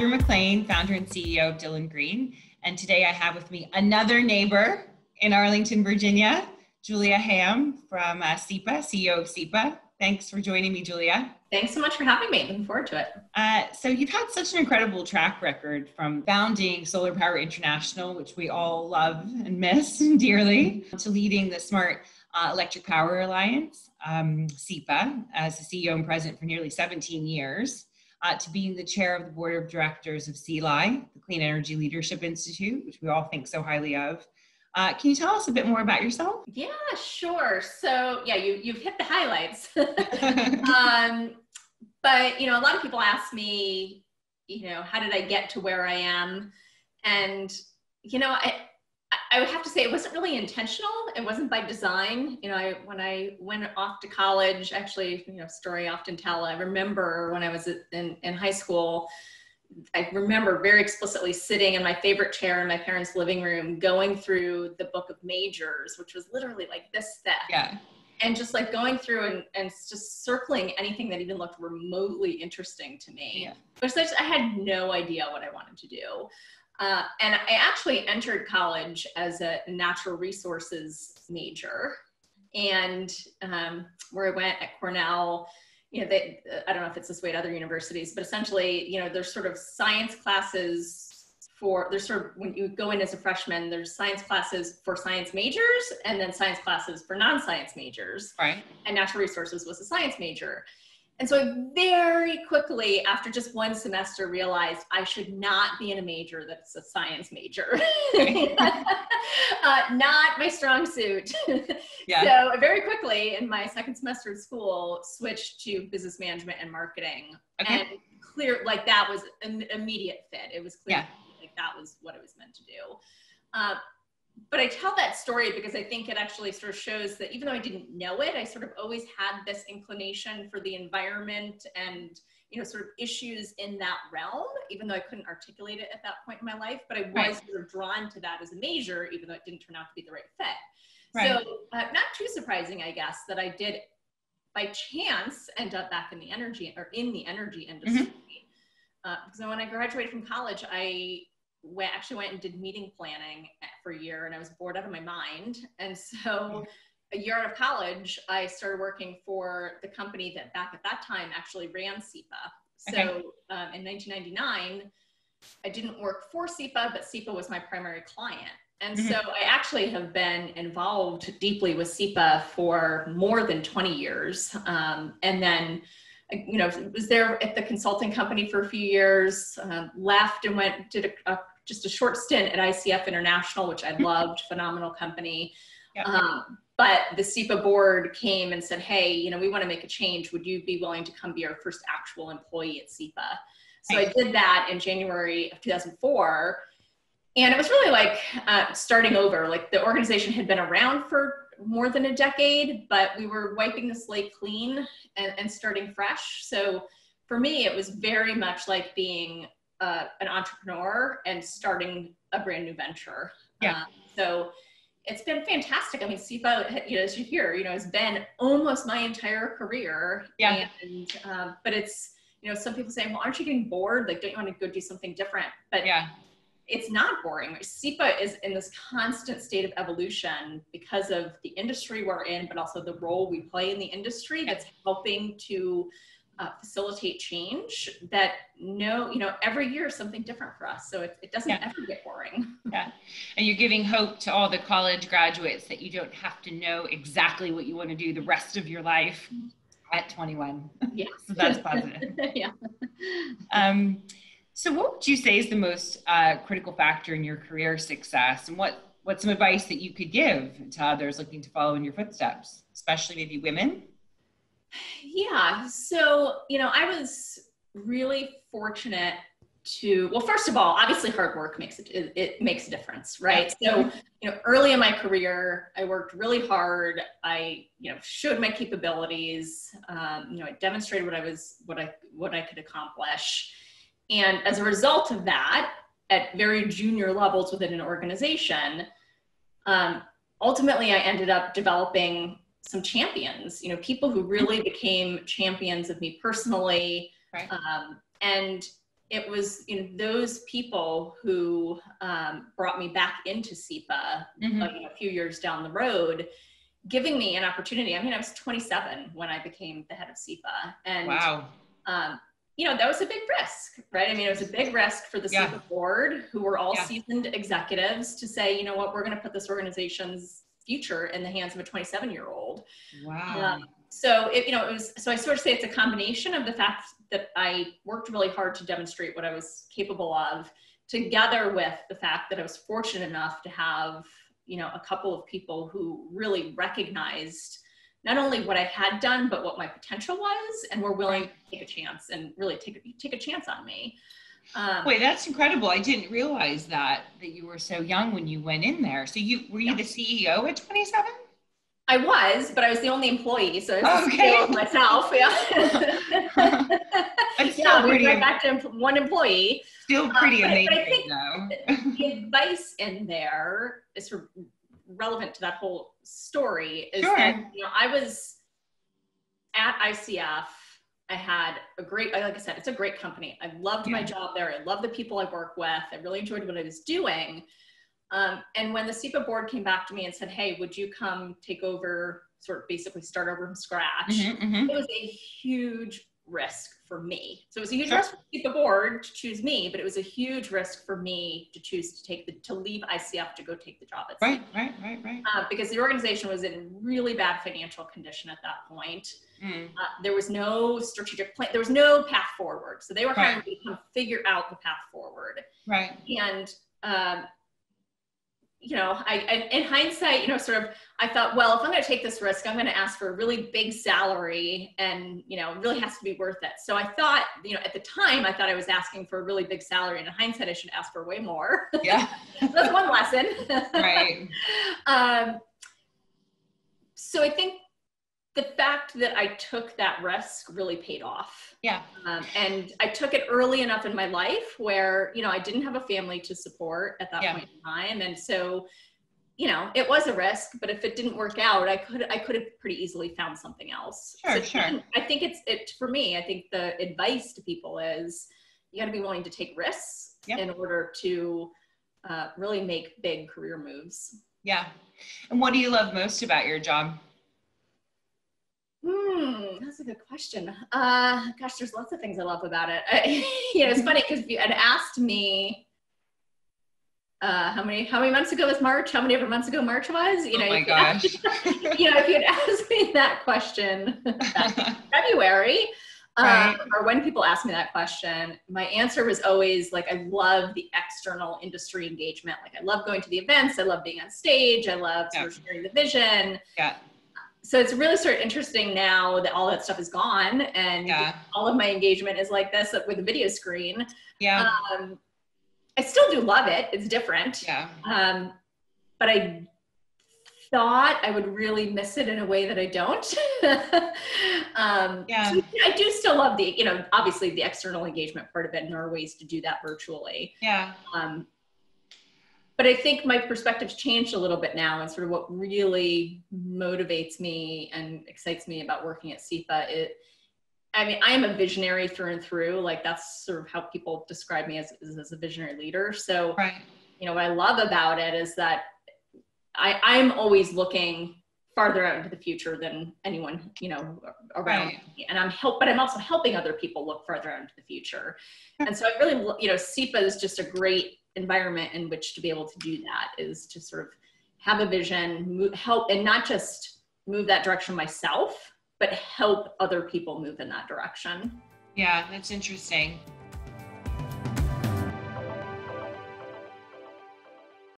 Heather McLean, founder and CEO of Dillon Green. And today I have with me another neighbor in Arlington, Virginia, Julia Hamm from SEPA, CEO of SEPA. Thanks for joining me, Julia. Thanks so much for having me. Looking forward to it. So you've had such an incredible track record from founding Solar Power International, which we all love and miss dearly, to leading the Smart Electric Power Alliance, SEPA, as the CEO and president for nearly 17 years, to being the chair of the board of directors of CELI, the Clean Energy Leadership Institute, which we all think so highly of. Can you tell us a bit more about yourself? Yeah, sure. So yeah, you've hit the highlights. But, a lot of people ask me, how did I get to where I am? And, I would have to say it wasn't really intentional. It wasn't by design. When I went off to college, actually, story I often tell, I remember when I was in high school, I remember very explicitly sitting in my favorite chair in my parents' living room, going through the book of majors, which was literally like this thick. Yeah. And just like going through and just circling anything that even looked remotely interesting to me. Yeah. But I had no idea what I wanted to do. And I actually entered college as a natural resources major. And where I went at Cornell, I don't know if it's this way at other universities, but essentially, there's sort of science classes when you go in as a freshman, there's science classes for science majors and then science classes for non-science majors. Right. And natural resources was a science major. And so I very quickly, after just one semester, realized I should not be in a major that's a science major. Not my strong suit. Yeah. So I very quickly, in my second semester of school, switched to business management and marketing. Okay. And that was an immediate fit. It was clear. Yeah. That was what it was meant to do. But I tell that story because I think it actually sort of shows that even though I didn't know it, I sort of always had this inclination for the environment and, sort of issues in that realm, even though I couldn't articulate it at that point in my life, but I was sort of drawn to that as a major, even though it didn't turn out to be the right fit. Right. So not too surprising, I guess, that I did by chance end up back in the energy industry. Mm-hmm. Because when I graduated from college, I actually went and did meeting planning for a year, and I was bored out of my mind. And so a year out of college, I started working for the company that back at that time actually ran SEPA. So in 1999, I didn't work for SEPA, but SEPA was my primary client. And so I actually have been involved deeply with SEPA for more than 20 years. And then was there at the consulting company for a few years, left and did just a short stint at ICF International, which I loved, phenomenal company. Yep. But the SEPA board came and said, hey, we want to make a change. Would you be willing to come be our first actual employee at SEPA? So I did that in January of 2004. And it was really like starting over. Like the organization had been around for more than a decade, but we were wiping the slate clean and starting fresh. So for me, it was very much like being an entrepreneur and starting a brand new venture. Yeah. So it's been fantastic. I mean, SEPA, as you hear, has been almost my entire career. Yeah. And, but it's, some people say, well, aren't you getting bored? Like, don't you want to go do something different? But yeah, it's not boring. SEPA is in this constant state of evolution because of the industry we're in, but also the role we play in the industry that's helping to facilitate change that every year is something different for us. So it doesn't ever get boring. Yeah. And you're giving hope to all the college graduates that you don't have to know exactly what you want to do the rest of your life at 21. Yeah. So that's positive. Yeah. So what would you say is the most critical factor in your career success, and what's some advice that you could give to others looking to follow in your footsteps, especially maybe women? Yeah. So, I was really fortunate well, first of all, obviously hard work makes it makes a difference, right? So, early in my career, I worked really hard. I, showed my capabilities. I demonstrated what I could accomplish. And as a result of that, at very junior levels within an organization, ultimately I ended up developing some champions, people who really became champions of me personally. Right. And it was, you know, those people who brought me back into SEPA a few years down the road, giving me an opportunity. I mean, I was 27 when I became the head of SEPA, and wow. You know, that was a big risk, right? I mean, it was a big risk for the SEPA board, who were all seasoned executives, to say, you know what, we're going to put this organization's future in the hands of a 27-year-old. Wow. So it, you know, it was, so I sort of say it's a combination of the fact that I worked really hard to demonstrate what I was capable of, together with the fact that I was fortunate enough to have, you know, a couple of people who really recognized not only what I had done, but what my potential was, and were willing to take a chance and really take a chance on me. Wait, that's incredible. I didn't realize that you were so young when you went in there. So were you the CEO at 27? I was, but I was the only employee, so I was the CEO of myself. Yeah. Yeah, we went back to one employee. Still pretty amazing, but I think though. the advice in there is sort of relevant to that whole story. Is that, you know, I was at ICF. I had a great, like I said, it's a great company. I loved my job there. I loved the people I work with. I really enjoyed what I was doing. And when the SEPA board came back to me and said, hey, would you come take over, sort of basically start over from scratch? It was a huge risk for me. So it was a huge risk for the SEPA board to choose me, but it was a huge risk for me to choose to leave ICF to go take the job at SEPA. Right. Because the organization was in really bad financial condition at that point. There was no strategic plan. There was no path forward. So they were trying to kind of figure out the path forward. Right. And, you know, in hindsight, you know, sort of, I thought, well, if I'm going to take this risk, I'm going to ask for a really big salary, and, you know, it really has to be worth it. So I thought, you know, at the time, I thought I was asking for a really big salary, and in hindsight, I should ask for way more. Yeah. That's one lesson. Right. So I think the fact that I took that risk really paid off. Yeah. And I took it early enough in my life where, you know, I didn't have a family to support at that point in time. And so, you know, it was a risk, but if it didn't work out, I could have pretty easily found something else. I think for me, I think the advice to people is you got to be willing to take risks in order to really make big career moves. Yeah. And what do you love most about your job? That's a good question. Gosh, there's lots of things I love about it. You know, it's funny because if you had asked me how many months ago was March? How many ever months ago March was? You know, oh my gosh. You know, if you had asked me that question back in February, or when people ask me that question, my answer was always like, I love the external industry engagement. Like, I love going to the events. I love being on stage. I love sort of sharing the vision. Yeah. So it's really sort of interesting now that all that stuff is gone, and all of my engagement is like this with a video screen. Yeah. I still do love it. It's different. Yeah. But I thought I would really miss it in a way that I don't. So I do still love the, you know, obviously the external engagement part of it, and there are ways to do that virtually. Yeah. But I think my perspective's changed a little bit now, and sort of what really motivates me and excites me about working at SEPA. I mean, I am a visionary through and through. Like, that's sort of how people describe me as a visionary leader. So, you know, what I love about it is that I'm always looking farther out into the future than anyone, you know, around me. And but I'm also helping other people look farther out into the future. And so I really, you know, SEPA is just a great environment in which to be able to do that, is to sort of have a vision, help, and not just move that direction myself, but help other people move in that direction. Yeah, that's interesting.